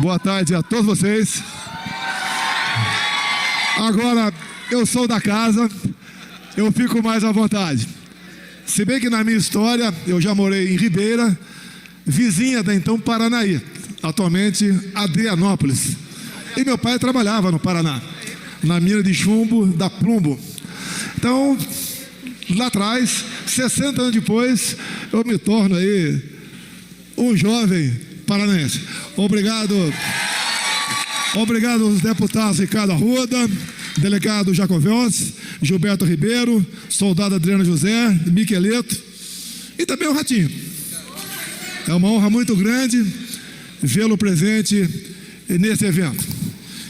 Boa tarde a todos vocês. Agora, eu sou da casa, eu fico mais à vontade. Se bem que na minha história, eu já morei em Ribeira, vizinha da então Paranaí, atualmente Adrianópolis. E meu pai trabalhava no Paraná, na mina de chumbo da Plumbo. Então, lá atrás, 60 anos depois, eu me torno aí um jovem paranaense. Obrigado aos deputados Ricardo Arruda, delegado Jacovós, Gilberto Ribeiro, soldado Adriano José, Miqueleto e também o Ratinho. É uma honra muito grande vê-lo presente nesse evento.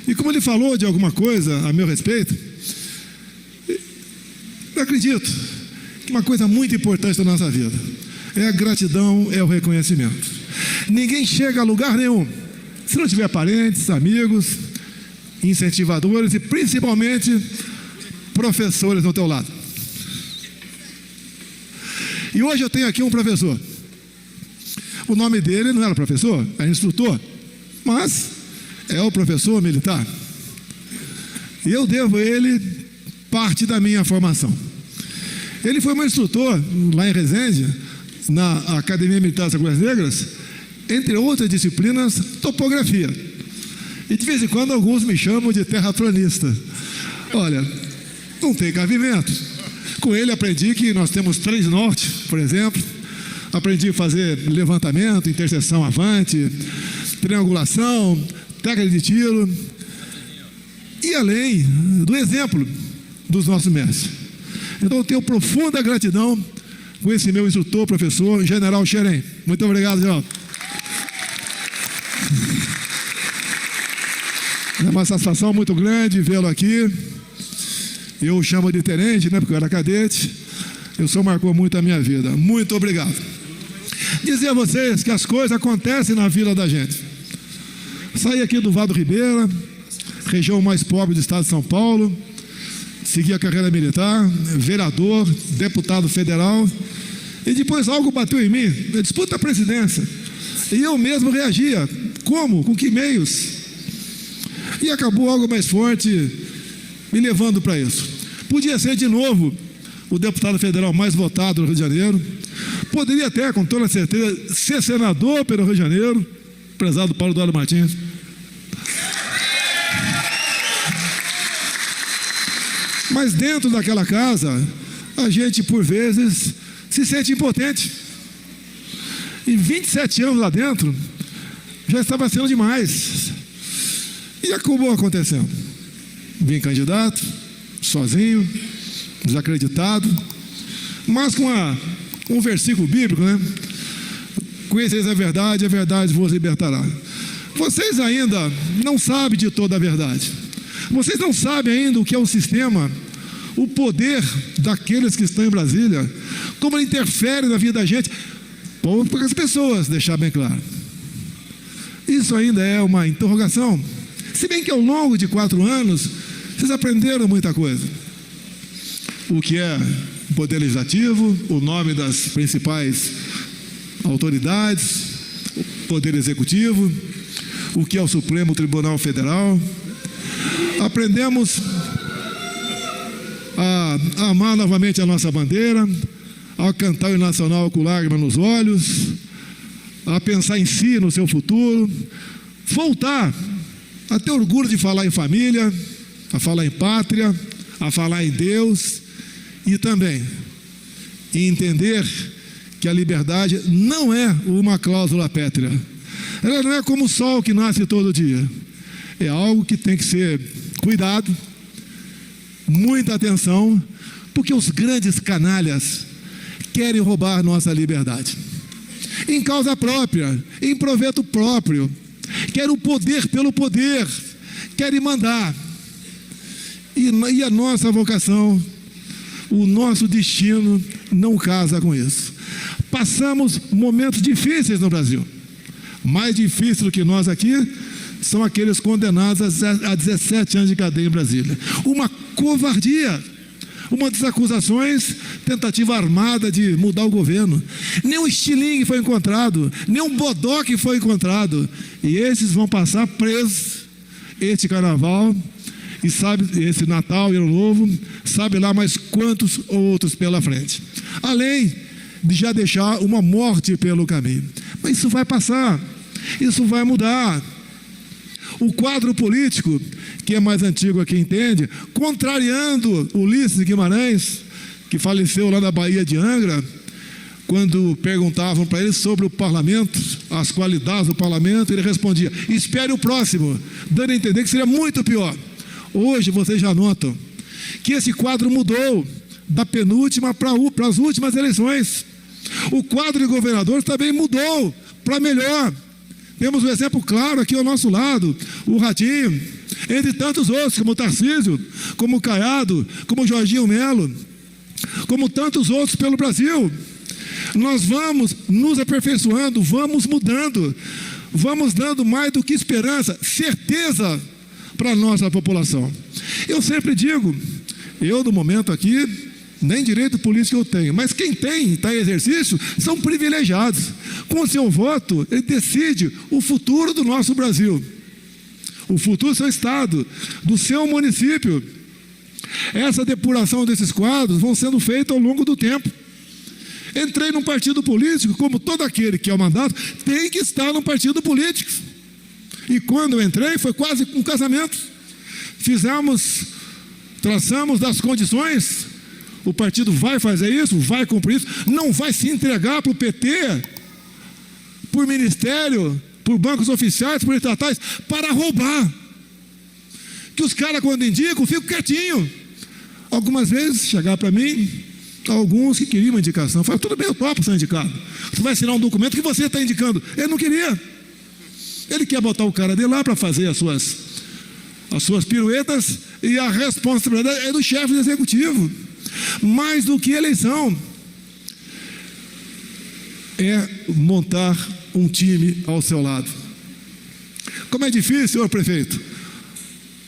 E como ele falou de alguma coisa a meu respeito, eu acredito que uma coisa muito importante da nossa vida é a gratidão, é o reconhecimento. Ninguém chega a lugar nenhum se não tiver parentes, amigos, incentivadores e principalmente professores ao teu lado. E hoje eu tenho aqui um professor. O nome dele não era professor, é instrutor, mas é o professor militar. E eu devo a ele parte da minha formação. Ele foi meu instrutor lá em Resende, na Academia Militar das Agulhas Negras, entre outras disciplinas, topografia. E de vez em quando alguns me chamam de terraplanista. Olha, não tem cabimento. Com ele aprendi que nós temos 3 norte, por exemplo. Aprendi a fazer levantamento, interseção avante, triangulação, técnica de tiro. E além do exemplo dos nossos mestres. Então eu tenho profunda gratidão com esse meu instrutor, professor, General Xerém. Muito obrigado, General. É uma satisfação muito grande vê-lo aqui. Eu o chamo de tenente, né, porque eu era cadete. Isso marcou muito a minha vida. Muito obrigado. Dizer a vocês que as coisas acontecem na vida da gente. Saí aqui do Vale do Ribeira, região mais pobre do estado de São Paulo. Segui a carreira militar, vereador, deputado federal. E depois algo bateu em mim, disputa a presidência. E eu mesmo reagia. Como? Com que meios? E acabou algo mais forte me levando para isso. Podia ser de novo o deputado federal mais votado no Rio de Janeiro. Poderia até, com toda certeza, ser senador pelo Rio de Janeiro, prezado Paulo Eduardo Martins. Mas dentro daquela casa, a gente, por vezes, se sente impotente. E 27 anos lá dentro, já estava sendo demais. E acabou acontecendo. Vim candidato, sozinho, desacreditado, mas com um versículo bíblico, né? Conheceis a verdade vos libertará. Vocês ainda não sabem de toda a verdade. Vocês não sabem ainda o que é o sistema, o poder daqueles que estão em Brasília, como ele interfere na vida da gente. Para as pessoas, deixar bem claro. Isso ainda é uma interrogação. Se bem que ao longo de 4 anos, vocês aprenderam muita coisa. O que é o poder legislativo, o nome das principais autoridades, o poder executivo, o que é o Supremo Tribunal Federal. Aprendemos a amar novamente a nossa bandeira, a cantar o nacional com lágrimas nos olhos, a pensar em si, no seu futuro, voltar a ter orgulho de falar em família, a falar em pátria, a falar em Deus e também entender que a liberdade não é uma cláusula pétrea. Ela não é como o sol que nasce todo dia. É algo que tem que ser cuidado, muita atenção, porque os grandes canalhas querem roubar nossa liberdade. Em causa própria, em proveito próprio. Querem o poder pelo poder, querem mandar. E a nossa vocação, o nosso destino não casa com isso. Passamos momentos difíceis no Brasil. Mais difícil do que nós aqui são aqueles condenados a 17 anos de cadeia em Brasília. Uma covardia, Uma das acusações, tentativa armada de mudar o governo. Nem um estilingue foi encontrado, nem um bodoque foi encontrado. E esses vão passar presos este carnaval, e sabe, esse Natal e Ano Novo, sabe lá mais quantos outros pela frente. Além de já deixar uma morte pelo caminho. Mas isso vai passar, isso vai mudar. O quadro político, que é mais antigo aqui, entende, contrariando Ulisses Guimarães, que faleceu lá na Baía de Angra, quando perguntavam para ele sobre o parlamento, as qualidades do parlamento, ele respondia: espere o próximo, dando a entender que seria muito pior. Hoje vocês já notam que esse quadro mudou da penúltima para as últimas eleições. O quadro de governadores também mudou para melhor. Temos um exemplo claro aqui ao nosso lado, o Ratinho, entre tantos outros, como o Tarcísio, como o Caiado, como o Jorginho Melo, como tantos outros pelo Brasil. Nós vamos nos aperfeiçoando, vamos mudando, vamos dando mais do que esperança, certeza para a nossa população. Eu sempre digo, eu no momento aqui, nem direito político eu tenho, mas quem tem, está em exercício, são privilegiados. Com o seu voto, ele decide o futuro do nosso Brasil, o futuro do seu estado, do seu município. Essa depuração desses quadros vão sendo feita ao longo do tempo. Entrei num partido político, como todo aquele que é o mandato, tem que estar num partido político. E quando eu entrei, foi quase um casamento. Traçamos das condições. O partido vai fazer isso, vai cumprir isso, não vai se entregar para o PT, por ministério, por bancos oficiais, por estatais, para roubar. Que os caras, quando indicam, ficam quietinhos. Algumas vezes, chegar para mim, alguns que queriam uma indicação, falaram: tudo bem, eu topo ser indicado. Você vai assinar um documento que você está indicando. Ele não queria. Ele quer botar o cara dele lá para fazer as suas piruetas, e a responsabilidade é do chefe do executivo. Mais do que eleição, é montar um time ao seu lado. Como é difícil, senhor prefeito?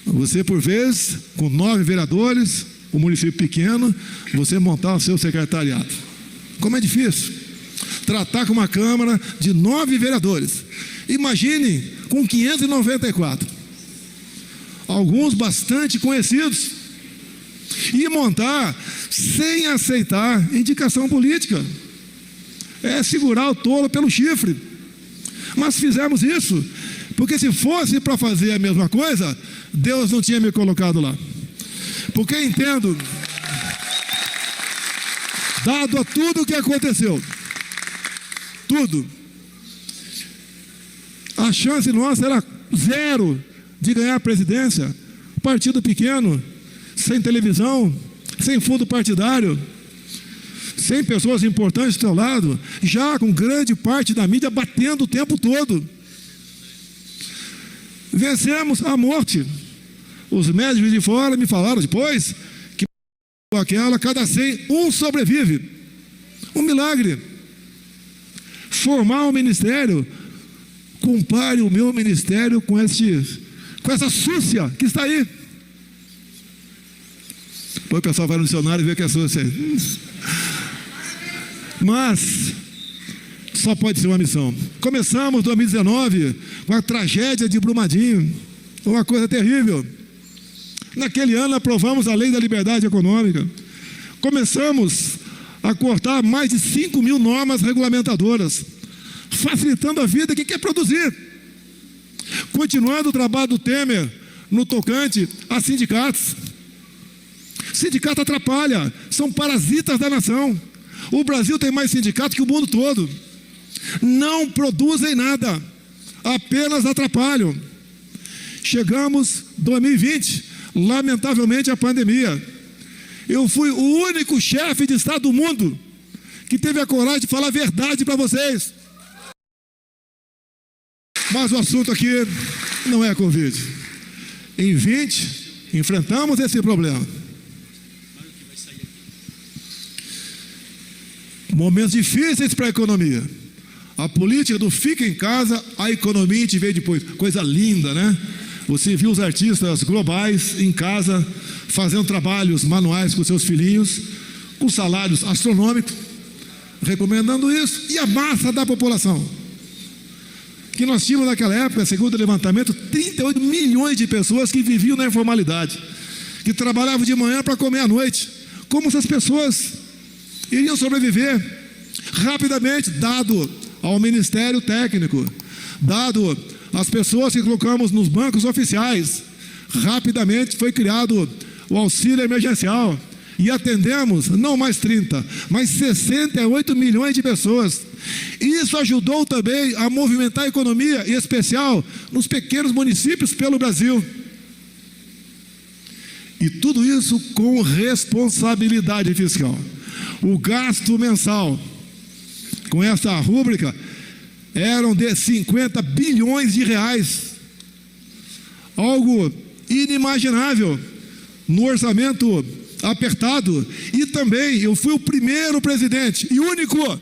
Você, por vezes, com 9 vereadores, um município pequeno, você montar o seu secretariado. Como é difícil tratar com uma Câmara de 9 vereadores. Imagine com 594. Alguns bastante conhecidos. E montar sem aceitar indicação política. É segurar o touro pelo chifre. Mas fizemos isso, porque se fosse para fazer a mesma coisa, Deus não tinha me colocado lá. Porque entendo, dado a tudo o que aconteceu, tudo, a chance nossa era 0 de ganhar a presidência. Partido pequeno, sem televisão, sem fundo partidário, sem pessoas importantes do seu lado, já com grande parte da mídia batendo o tempo todo. Vencemos a morte. Os médicos de fora me falaram depois que aquela, cada 100, um sobrevive. Um milagre. Formar um ministério, compare o meu ministério com essa súcia que está aí. Depois o pessoal vai no dicionário e vê que é súcia. Mas só pode ser uma missão. Começamos 2019 com a tragédia de Brumadinho, uma coisa terrível. Naquele ano aprovamos a Lei da Liberdade Econômica. Começamos a cortar mais de 5.000 normas regulamentadoras, facilitando a vida de quem quer produzir. Continuando o trabalho do Temer no tocante a sindicatos. Sindicato atrapalha, são parasitas da nação. O Brasil tem mais sindicatos que o mundo todo. Não produzem nada, apenas atrapalham. Chegamos 2020, lamentavelmente a pandemia. Eu fui o único chefe de Estado do mundo que teve a coragem de falar a verdade para vocês. Mas o assunto aqui não é Covid. Em 20, enfrentamos esse problema. Momentos difíceis para a economia. A política do fica em casa, a economia a gente vê depois. Coisa linda, né? Você viu os artistas globais em casa fazendo trabalhos manuais com seus filhinhos, com salários astronômicos, recomendando isso. E a massa da população que nós tínhamos naquela época, segundo o levantamento, 38 milhões de pessoas que viviam na informalidade, que trabalhavam de manhã para comer à noite. Como essas pessoas iriam sobreviver rapidamente, dado ao Ministério Técnico, dado as pessoas que colocamos nos bancos oficiais? Rapidamente foi criado o auxílio emergencial e atendemos não mais 30, mas 68 milhões de pessoas. Isso ajudou também a movimentar a economia, em especial nos pequenos municípios pelo Brasil. E tudo isso com responsabilidade fiscal. O gasto mensal com essa rúbrica eram de 50 bilhões de reais, algo inimaginável no orçamento apertado. E também eu fui o primeiro presidente e único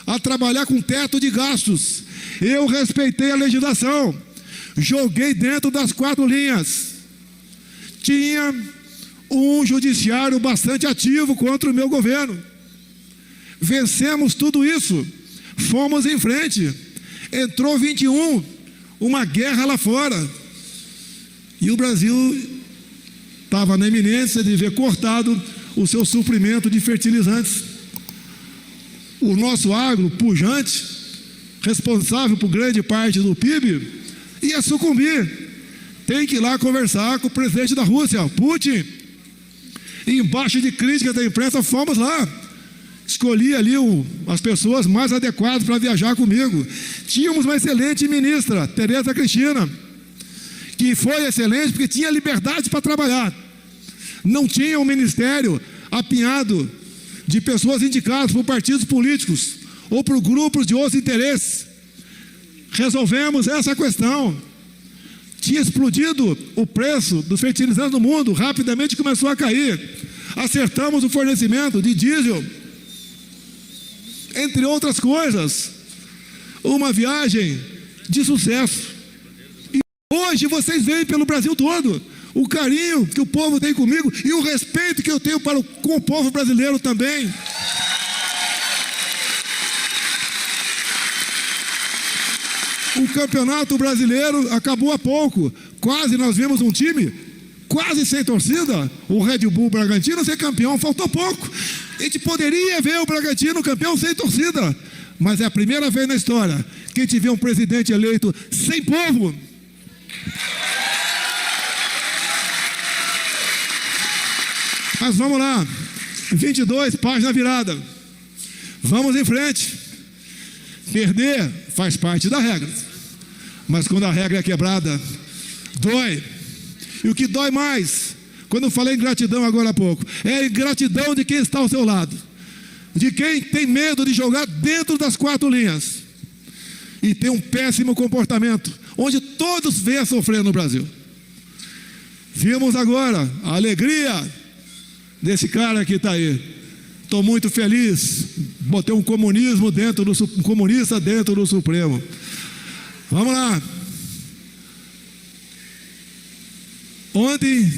a trabalhar com teto de gastos. Eu respeitei a legislação, joguei dentro das 4 linhas. Tinha um judiciário bastante ativo contra o meu governo. Vencemos tudo isso, fomos em frente. Entrou 21, uma guerra lá fora, e o Brasil estava na iminência de ver cortado o seu suprimento de fertilizantes. O nosso agro pujante, responsável por grande parte do PIB, ia sucumbir. Tem que ir lá conversar com o presidente da Rússia, Putin. E embaixo de críticas da imprensa, fomos lá. Escolhi ali as pessoas mais adequadas para viajar comigo. Tínhamos uma excelente ministra, Tereza Cristina, que foi excelente porque tinha liberdade para trabalhar. Não tinha um ministério apinhado de pessoas indicadas por partidos políticos ou por grupos de outros interesses. Resolvemos essa questão. Tinha explodido o preço dos fertilizantes no mundo, rapidamente começou a cair. Acertamos o fornecimento de diesel, entre outras coisas. Uma viagem de sucesso. E hoje vocês veem pelo Brasil todo o carinho que o povo tem comigo e o respeito que eu tenho com o povo brasileiro também. O campeonato brasileiro acabou há pouco. Quase nós vimos um time quase sem torcida, o Red Bull Bragantino ser campeão, faltou pouco. A gente poderia ver o Bragantino campeão sem torcida, mas é a primeira vez na história que a gente vê um presidente eleito sem povo. Mas vamos lá, 22, página virada. Vamos em frente. Perder faz parte da regra, mas quando a regra é quebrada, dói. E o que dói mais, quando eu falei em gratidão agora há pouco, é a ingratidão de quem está ao seu lado, de quem tem medo de jogar dentro das 4 linhas e tem um péssimo comportamento, onde todos vêm a sofrer no Brasil. Vimos agora a alegria desse cara que está aí. Estou muito feliz, botei um comunista dentro do Supremo. Vamos lá. Ontem,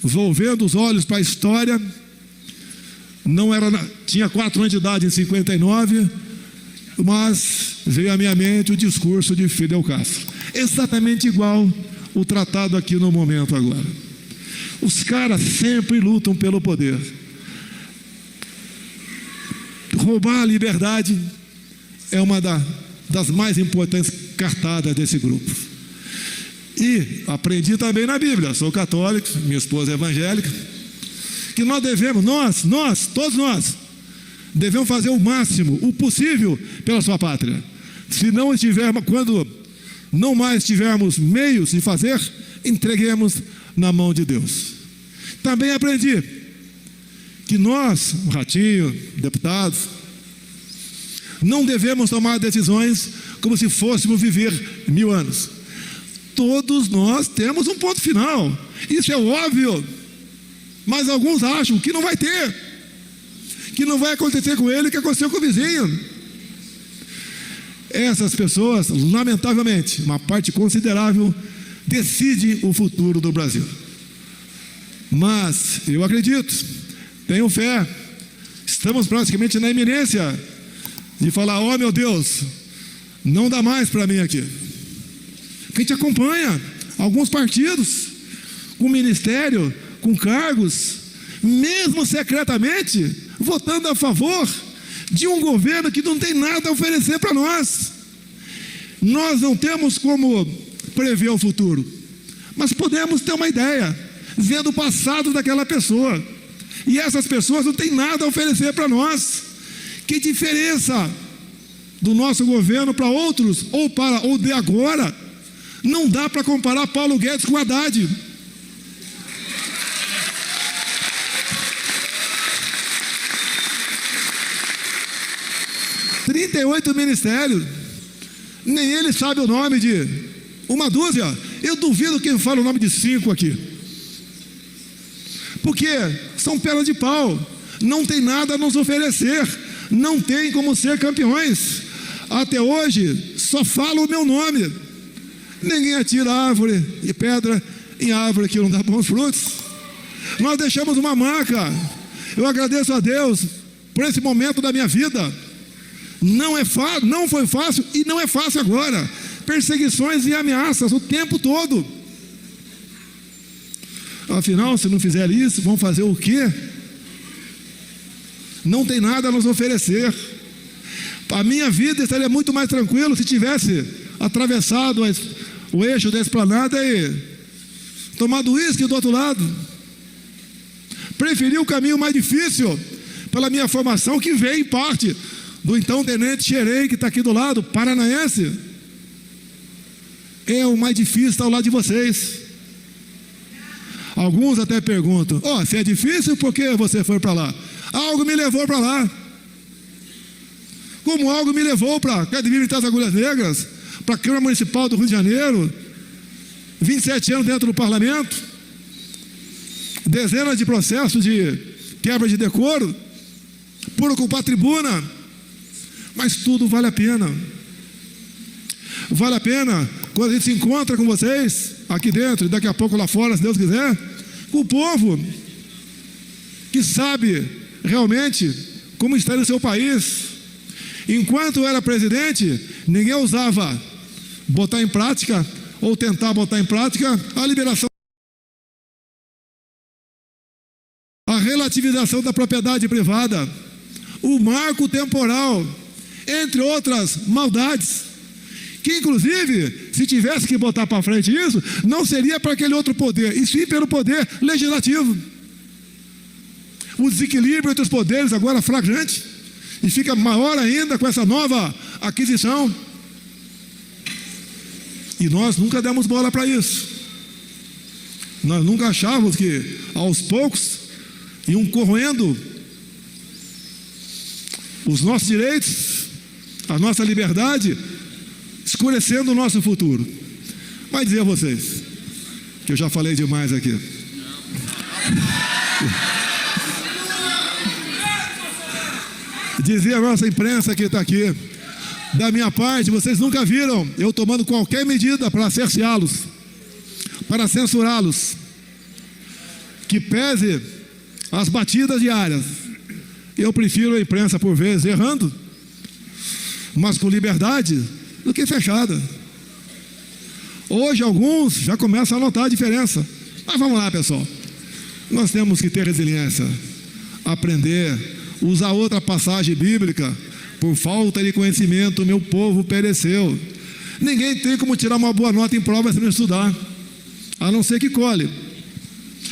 volvendo os olhos para a história, tinha 4 anos de idade em 59, mas veio à minha mente o discurso de Fidel Castro, exatamente igual o tratado aqui no momento agora. Os caras sempre lutam pelo poder. Roubar a liberdade é uma das mais importantes cartadas desse grupo. E aprendi também na Bíblia, sou católico, minha esposa é evangélica, que nós devemos, todos nós, devemos fazer o máximo, o possível pela sua pátria. Se não estivermos, quando não mais tivermos meios de fazer, entreguemos na mão de Deus. Também aprendi que nós, Ratinho, deputados, não devemos tomar decisões como se fôssemos viver 1000 anos. Todos nós temos um ponto final, isso é óbvio, mas alguns acham que não vai ter, que não vai acontecer com ele o que aconteceu com o vizinho. Essas pessoas, lamentavelmente, uma parte considerável, decide o futuro do Brasil. Mas eu acredito, tenho fé, estamos praticamente na iminência de falar: ó meu Deus, não dá mais para mim aqui. Porque a gente acompanha alguns partidos com ministério, com cargos, mesmo secretamente, votando a favor de um governo que não tem nada a oferecer para nós. Nós não temos como prever o futuro, mas podemos ter uma ideia, vendo o passado daquela pessoa. E essas pessoas não têm nada a oferecer para nós. Que diferença do nosso governo para outros, ou de agora? Não dá para comparar Paulo Guedes com Haddad. – 38 ministérios, nem ele sabe o nome de uma dúzia. Eu duvido quem fala o nome de 5 aqui, porque são pernas de pau, não tem nada a nos oferecer, não tem como ser campeões. Até hoje só fala o meu nome, ninguém atira árvore e pedra em árvore que não dá bons frutos. Nós deixamos uma marca. Eu agradeço a Deus por esse momento da minha vida. Não foi fácil e não é fácil agora. Perseguições e ameaças o tempo todo. Afinal, se não fizer isso, vão fazer o quê? Não tem nada a nos oferecer. A minha vida estaria muito mais tranquila se tivesse atravessado o eixo da esplanada e tomado uísque do outro lado. Preferi o caminho mais difícil, pela minha formação, que veio em parte do então tenente Xerém, que está aqui do lado, paranaense. É o mais difícil estar ao lado de vocês. Alguns até perguntam: se é difícil, por que você foi para lá? Algo me levou para lá. Como algo me levou para a Academia Militar das Agulhas Negras, para a Câmara Municipal do Rio de Janeiro, 27 anos dentro do parlamento, dezenas de processos de quebra de decoro, por ocupar tribuna, mas tudo vale a pena. Vale a pena quando a gente se encontra com vocês aqui dentro e daqui a pouco lá fora, se Deus quiser, com o povo que sabe realmente como está no seu país. Enquanto eu era presidente, ninguém ousava botar em prática ou tentar botar em prática a liberação, a relativização da propriedade privada, o marco temporal, entre outras maldades, que inclusive, se tivesse que botar para frente isso, não seria para aquele outro poder, e sim pelo poder legislativo. O desequilíbrio entre os poderes agora flagrante, e fica maior ainda com essa nova aquisição. E nós nunca demos bola para isso. Nós nunca achávamos que aos poucos iam corroendo os nossos direitos, a nossa liberdade, escurecendo o nosso futuro. Mas dizer a vocês que eu já falei demais aqui. Dizer a nossa imprensa que está aqui, da minha parte, vocês nunca viram eu tomando qualquer medida para cerceá-los, para censurá-los, que pese as batidas diárias. Eu prefiro a imprensa, por vezes, errando, mas com liberdade, do que fechada. Hoje alguns já começam a notar a diferença. Mas vamos lá, pessoal. Nós temos que ter resiliência, aprender, usar outra passagem bíblica. Por falta de conhecimento, meu povo pereceu. Ninguém tem como tirar uma boa nota em prova se não estudar, a não ser que colhe.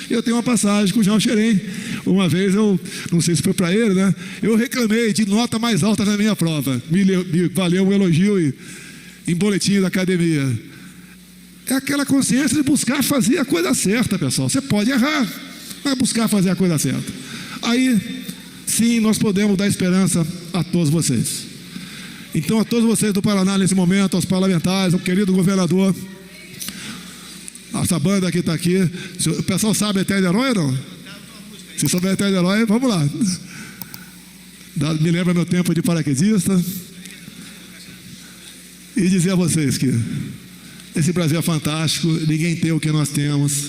Eu tenho uma passagem com o João Xerém. Uma vez eu, não sei se foi para ele, né? Eu reclamei de nota mais alta na minha prova. Me valeu um elogio em boletim da academia. É aquela consciência de buscar fazer a coisa certa, pessoal. Você pode errar, mas buscar fazer a coisa certa. Aí, sim, nós podemos dar esperança a todos vocês. Então, a todos vocês do Paraná nesse momento, aos parlamentares, ao querido governador, essa banda que está aqui. O pessoal sabe Eterno Herói ou não? Se souber Eterno Herói, vamos lá. Me lembra meu tempo de paraquedista. E dizer a vocês que Esse Brasil é fantástico, ninguém tem o que nós temos,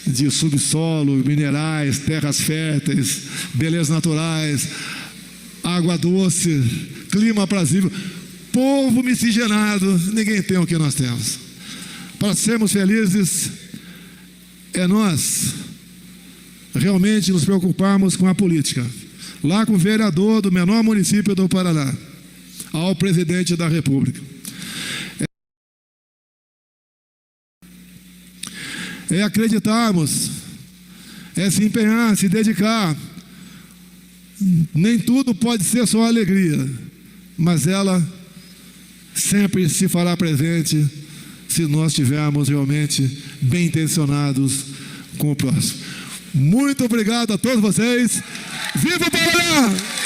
de subsolo, minerais, terras férteis, belezas naturais, água doce, clima aprazível, povo miscigenado, ninguém tem o que nós temos. Para sermos felizes, é nós realmente nos preocuparmos com a política. Lá com o vereador do menor município do Paraná, ao presidente da República. É acreditarmos, é se empenhar, se dedicar. Nem tudo pode ser só alegria, mas ela sempre se fará presente se nós estivermos realmente bem intencionados com o próximo. Muito obrigado a todos vocês. Viva o Paraná!